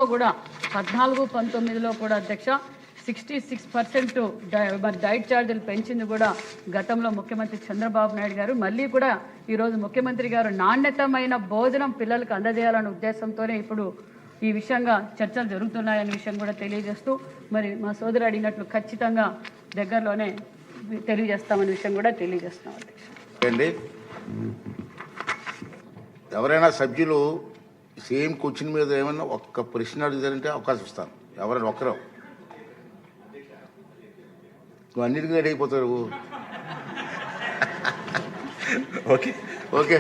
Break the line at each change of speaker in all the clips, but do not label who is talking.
కూడా 14-19లో కూడా అధ్యక్ష 66% మరి డైట్ ఛార్జీలు పెంచింది కూడా గతంలో ముఖ్యమంత్రి చంద్రబాబు నాయుడు గారు. మళ్ళీ కూడా ఈరోజు ముఖ్యమంత్రి గారు నాణ్యతమైన భోజనం పిల్లలకు అందజేయాలనే ఉద్దేశంతోనే ఇప్పుడు ఈ విషయంగా చర్చలు జరుగుతున్నాయనే విషయం కూడా తెలియజేస్తూ మరి మా సోదరు అడిగినట్లు ఖచ్చితంగా దగ్గరలోనే తెలియజేస్తామనే విషయం కూడా తెలియజేస్తున్నాం అధ్యక్ష.
ఎవరైనా సభ్యులు సేమ్ క్వశ్చన్ మీద ఏమన్నా ఒక్క ప్రశ్న అడిగారంటే అవకాశం ఇస్తాను. ఎవరైనా ఒక్కరు నువ్వు అన్నిటికీ రెడీ అయిపోతారు.
ఓకే
ఓకే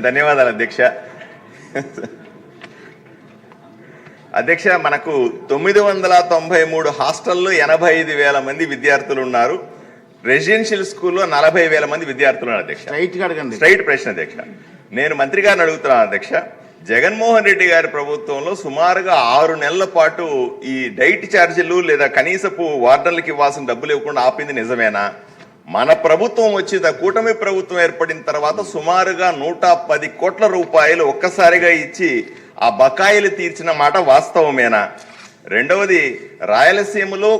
ధన్యవాదాలు అధ్యక్ష. అధ్యక్ష, మనకు 993 హాస్టల్లో 85,000 మంది విద్యార్థులు ఉన్నారు. రెసిడెన్షియల్ స్కూల్లో 40,000 మంది విద్యార్థులు ఉన్నారు అధ్యక్ష. స్ట్రైట్ ప్రశ్న అధ్యక్ష. నేను మంత్రి గారిని అడుగుతున్నాను అధ్యక్ష. జగన్మోహన్ రెడ్డి గారి ప్రభుత్వంలో సుమారుగా 6 నెలల పాటు ఈ డైట్ ఛార్జీలు లేదా కనీసపు వార్డర్లకు ఇవ్వాల్సిన డబ్బులు ఇవ్వకుండా ఆపింది నిజమేనా? మన ప్రభుత్వం వచ్చి కూటమి ప్రభుత్వం ఏర్పడిన తర్వాత సుమారుగా 110 కోట్ల రూపాయలు ఒక్కసారిగా ఇచ్చి ఆ బకాయిలు తీర్చిన మాట వాస్తవమేనా? రెండవది, రాయలసీమలో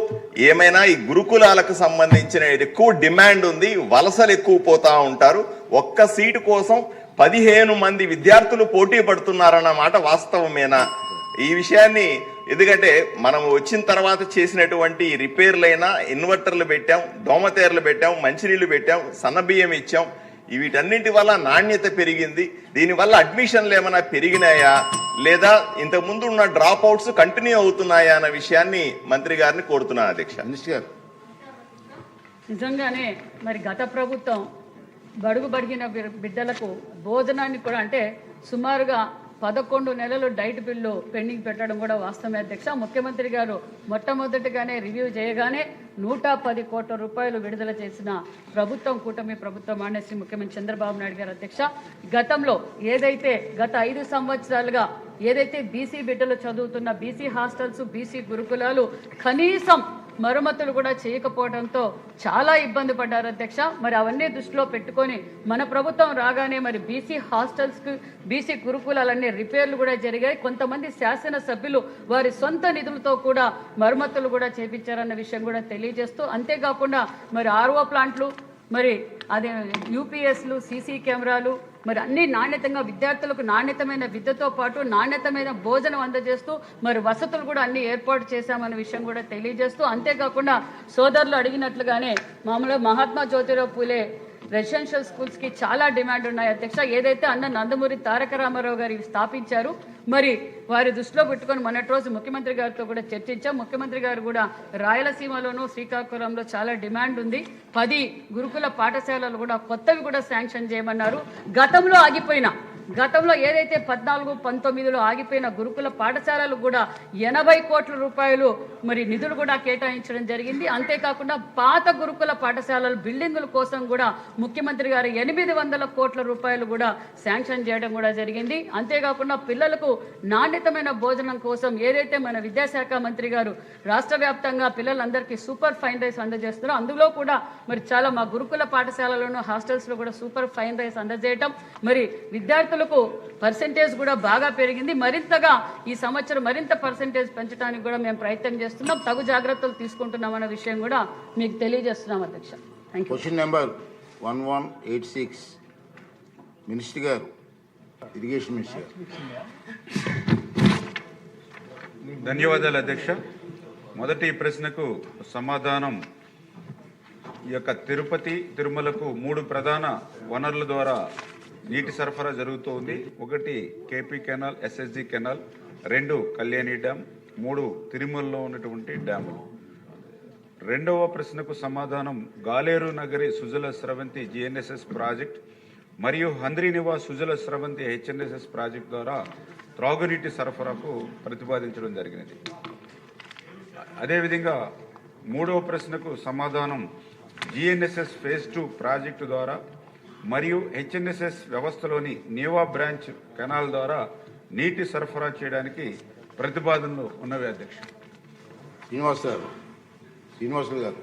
ఏమైనా ఈ గురుకులాలకు సంబంధించిన ఎక్కువ డిమాండ్ ఉంది, వలసలు ఎక్కువ పోతా ఉంటారు, ఒక్క సీటు కోసం 15 మంది విద్యార్థులు పోటీ పడుతున్నారన్న మాట వాస్తవమేనా? ఈ విషయాన్ని ఎందుకంటే మనం వచ్చిన తర్వాత చేసినటువంటి రిపేర్లైనా ఇన్వర్టర్లు పెట్టాం, దోమతేర్లు పెట్టాం, మంచినీళ్లు పెట్టాం, సన్నబియ్యం ఇచ్చాం. వీటన్నింటి వల్ల నాణ్యత పెరిగింది. దీనివల్ల అడ్మిషన్లు ఏమైనా పెరిగినాయా లేదా ఇంతకుముందు ఉన్న డ్రాప్ అవుట్స్ కంటిన్యూ అవుతున్నాయా అన్న విషయాన్ని మంత్రి గారిని కోరుతున్నాను అధ్యక్ష.
నిజంగానే మరి గత ప్రభుత్వం బడుగు బడిగిన బిడ్డలకు భోజనాన్ని కూడా అంటే సుమారుగా 11 నెలలు డైట్ బిల్లు పెండింగ్ పెట్టడం కూడా వాస్తవమే అధ్యక్ష. ముఖ్యమంత్రి గారు మొట్టమొదటిగానే రివ్యూ చేయగానే 110 కోట్ల రూపాయలు విడుదల చేసిన ప్రభుత్వం కూటమి ప్రభుత్వం అనేసి ముఖ్యమంత్రి చంద్రబాబు నాయుడు గారు అధ్యక్ష. గతంలో ఏదైతే గత 5 సంవత్సరాలుగా ఏదైతే బీసీ బిడ్డలు చదువుతున్న బీసీ హాస్టల్స్, బీసీ గురుకులాలు కనీసం మరమ్మతులు కూడా చేయకపోవడంతో చాలా ఇబ్బంది పడ్డారు అధ్యక్ష. మరి అవన్నీ దృష్టిలో పెట్టుకొని మన ప్రభుత్వం రాగానే మరి బీసీ హాస్టల్స్కి, బీసీ గురుకులాలన్నీ రిపేర్లు కూడా జరిగాయి. కొంతమంది శాసనసభ్యులు వారి సొంత నిధులతో కూడా మరమ్మతులు కూడా చేపించారన్న విషయం కూడా తెలియజేస్తూ, అంతేకాకుండా మరి ఆర్ఓ ప్లాంట్లు, మరి అదే యూపీఎస్లు, సీసీ కెమెరాలు, మరి అన్ని నాణ్యతంగా విద్యార్థులకు నాణ్యతమైన విద్యతో పాటు నాణ్యతమైన భోజనం అందజేస్తూ మరి వసతులు కూడా అన్ని ఏర్పాటు చేశామనే విషయం కూడా తెలియజేస్తూ, అంతేకాకుండా సోదరులు అడిగినట్లుగానే మామూలుగా మహాత్మా జ్యోతిరావు పూలే రెసిడెన్షియల్ స్కూల్స్కి చాలా డిమాండ్ ఉన్నాయి అధ్యక్ష. ఏదైతే అన్న నందమూరి తారక రామారావు గారు స్థాపించారు, మరి వారి దృష్టిలో పెట్టుకొని మొన్నటి రోజు ముఖ్యమంత్రి గారితో కూడా చర్చించాం. ముఖ్యమంత్రి గారు కూడా రాయలసీమలోనూ శ్రీకాకుళంలో చాలా డిమాండ్ ఉంది, 10 గురుకుల పాఠశాలలు కూడా కొత్తవి కూడా శాంక్షన్ చేయమన్నారు. గతంలో ఏదైతే 14-19లో ఆగిపోయిన గురుకుల పాఠశాలలు కూడా 80 కోట్ల రూపాయలు మరి నిధులు కూడా కేటాయించడం జరిగింది. అంతేకాకుండా పాత గురుకుల పాఠశాలల బిల్డింగుల కోసం కూడా ముఖ్యమంత్రి గారు 800 కోట్ల రూపాయలు కూడా శాంక్షన్ చేయడం కూడా జరిగింది. అంతేకాకుండా పిల్లలకు నాణ్యతమైన భోజనం కోసం ఏదైతే మన విద్యాశాఖ మంత్రి గారు రాష్ట్ర వ్యాప్తంగా పిల్లలందరికీ సూపర్ ఫైన్ రైస్ అందజేస్తున్నారో అందులో కూడా మరి చాలా మా గురుకుల పాఠశాలలోనూ హాస్టల్స్లో కూడా సూపర్ ఫైన్ రైస్ అందజేయటం, మరి విద్యార్థులకు పర్సెంటేజ్ కూడా బాగా పెరిగింది. మరింతగా ఈ సంవత్సరం మరింత పర్సెంటేజ్ పెంచడానికి కూడా మేము ప్రయత్నం చేస్తున్నాం, తగు జాగ్రత్తలు తీసుకుంటున్నాం అన్న విషయం కూడా మీకు తెలియజేస్తున్నాం అధ్యక్ష. Thank you.
Question number 1186 minister గారు, ఇరిగేషన్ మినిస్టర్.
ధన్యవాదాలు అధ్యక్ష. మొదటి ప్రశ్నకు సమాధానం, ఈ యొక్క తిరుపతి, తిరుమలకు 3 ప్రధాన వనరుల ద్వారా నీటి సరఫరా జరుగుతోంది. 1 KP canal, SSG canal, 2 Kalyani dam, 3 తిరుమలలో ఉన్నటువంటి డ్యాములు. రెండవ ప్రశ్నకు సమాధానం, గాలేరు నగరి సుజల స్రవంతి జిఎన్ఎస్ఎస్ ప్రాజెక్ట్ మరియు హంద్రీనివా సుజల స్రవంతి హెచ్ఎన్ఎస్ఎస్ ప్రాజెక్ట్ ద్వారా త్రాగునీటి సరఫరాకు ప్రతిపాదించడం జరిగినది. అదేవిధంగా మూడవ ప్రశ్నకు సమాధానం, జిఎన్ఎస్ఎస్ ఫేజ్ 2 ప్రాజెక్టు ద్వారా మరియు హెచ్ఎన్ఎస్ఎస్ వ్యవస్థలోని నీవా బ్రాంచ్ కెనాల్ ద్వారా నీటి సరఫరా చేయడానికి ప్రతిపాదనలు ఉన్నవి అధ్యక్ష.
శ్రీనివాసులు గారు.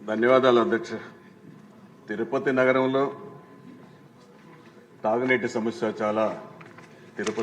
ధన్యవాదాలు అధ్యక్ష. తిరుపతి నగరంలో తాగునీటి సమస్య చాలా